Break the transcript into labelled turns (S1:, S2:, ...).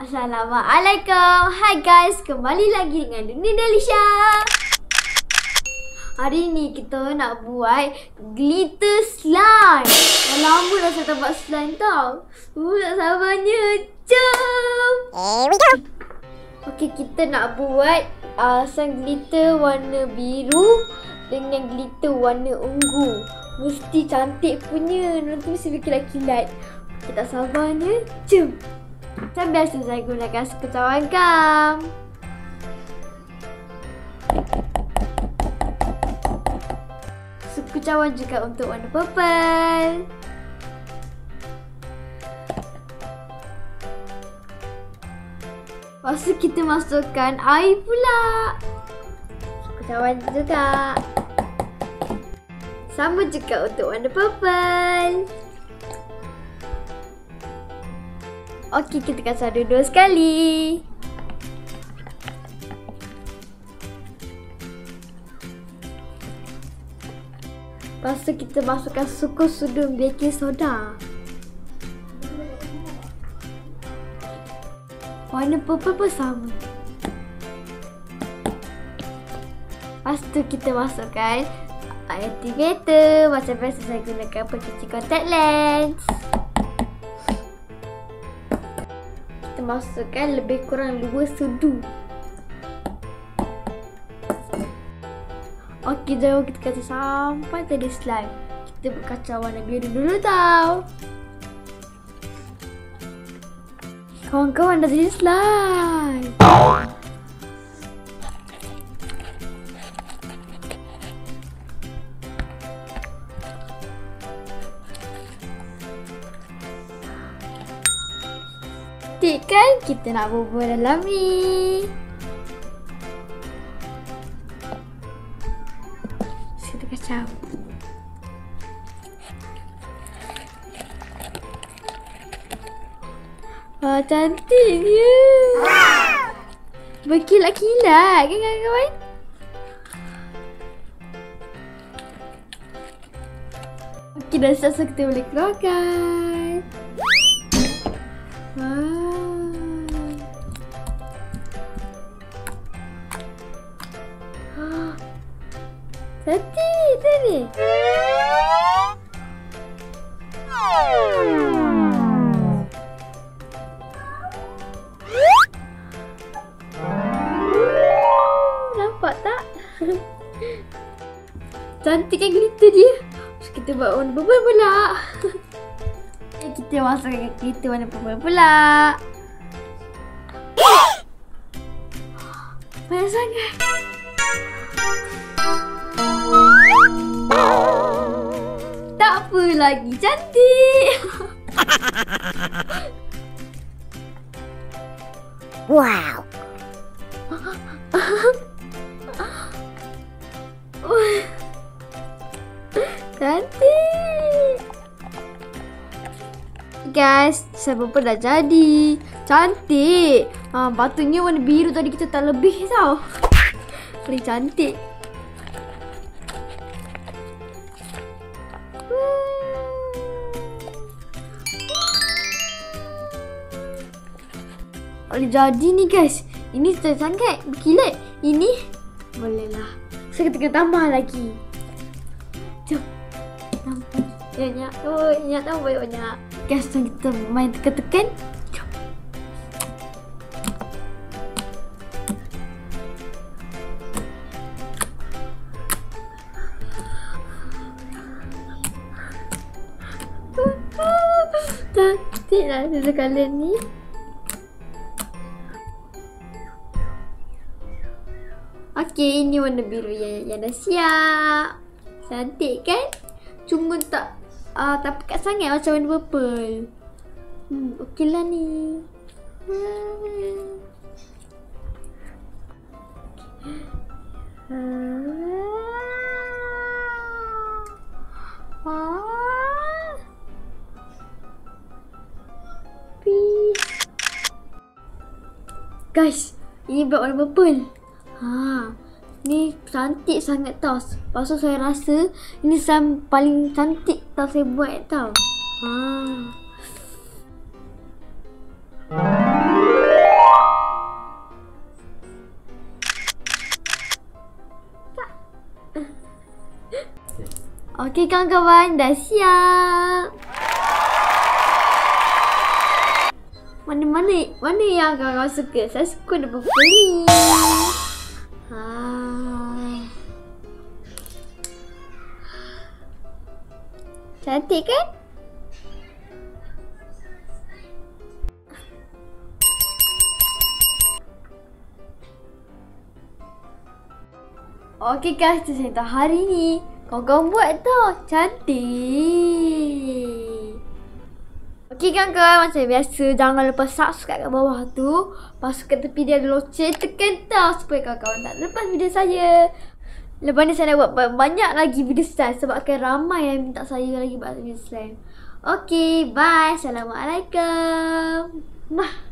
S1: Assalamualaikum. Hai guys, kembali lagi dengan Dunia Delisha. Hari ni kita nak buat glitter slime. Dah lama dah saya tak buat slime tau. Tak sabarnya. Jom.
S2: Here we go.
S1: Okey, kita nak buat slime glitter warna biru dengan glitter warna ungu. Mesti cantik punya. Nanti mesti berkilat-kilat. Kita tak sabarnya. Jom. Macam biasa saya gunakan sekecawang gam. Sekecawang juga untuk warna purple. Lepas tu kita masukkan air pula. Sekecawang juga. Sama juga untuk warna purple. Okey, kita kasih dua sekali. Lepas tu kita masukkan suku sudum baking soda. Warna purple pun sama. Lepas tu kita masukkan activator. Macam biasa saya gunakan pencuci contact lens. Masukkan lebih kurang 2 sudu. Okey, jom kita kacau sampai tadi slime. Kita kacau warna biru dulu tau. Kawan-kawan dah jadi slime. Kan kita nak bubur dalam ni. Kita kacau. Wah, cantik dia. Berkilat-kilat kan kawan-kawan? Okey, dah selesai, kita boleh keluarkan. Wah. Cantik tadi. Nampak tak? Cantik kan glitter dia. Terus kita buat warna purple pula. Kita masukkan glitter warna purple pula. Banyak sangat. Tak apa lagi, cantik.
S2: Wow.
S1: Cantik. Guys, slime purple dah jadi. Cantik. Patutnya warna biru tadi kita tak lebih tau. Paling cantik. Boleh jadi ni guys. Ini sangat berkilat. Ini boleh lah. So kita kena tambah lagi. Jom. Tambah banyak. Oh, banyak tambah banyak. Guys, kita main tekan-tekan. Jom. Cantik lah satu colour ni. Okey, ini warna biru yang dah siap. Cantik kan? Cuma tak pekat sangat macam warna purple. Okey lah ni. Guys, ini buat warna purple. Ni cantik sangat tau. Lepas tu saya rasa ini slime paling cantik tau saya buat tau. Okey kawan-kawan, dah siap. Mana yang kawan-kawan suka? Saya suka the purple ni. Cantik kan? Okey guys, itu cerita hari ni. Kawan-kawan buat tau. Cantik. Okey kawan-kawan, macam biasa jangan lupa subscribe kat bawah tu. Lepas kat tepi dia ada loceng, tekan tau supaya kawan-kawan tak lepas video saya. Lepas ni saya nak buat banyak lagi video slime sebabkan ramai yang minta saya lagi buat video slime. Okey, bye. Assalamualaikum. Nah.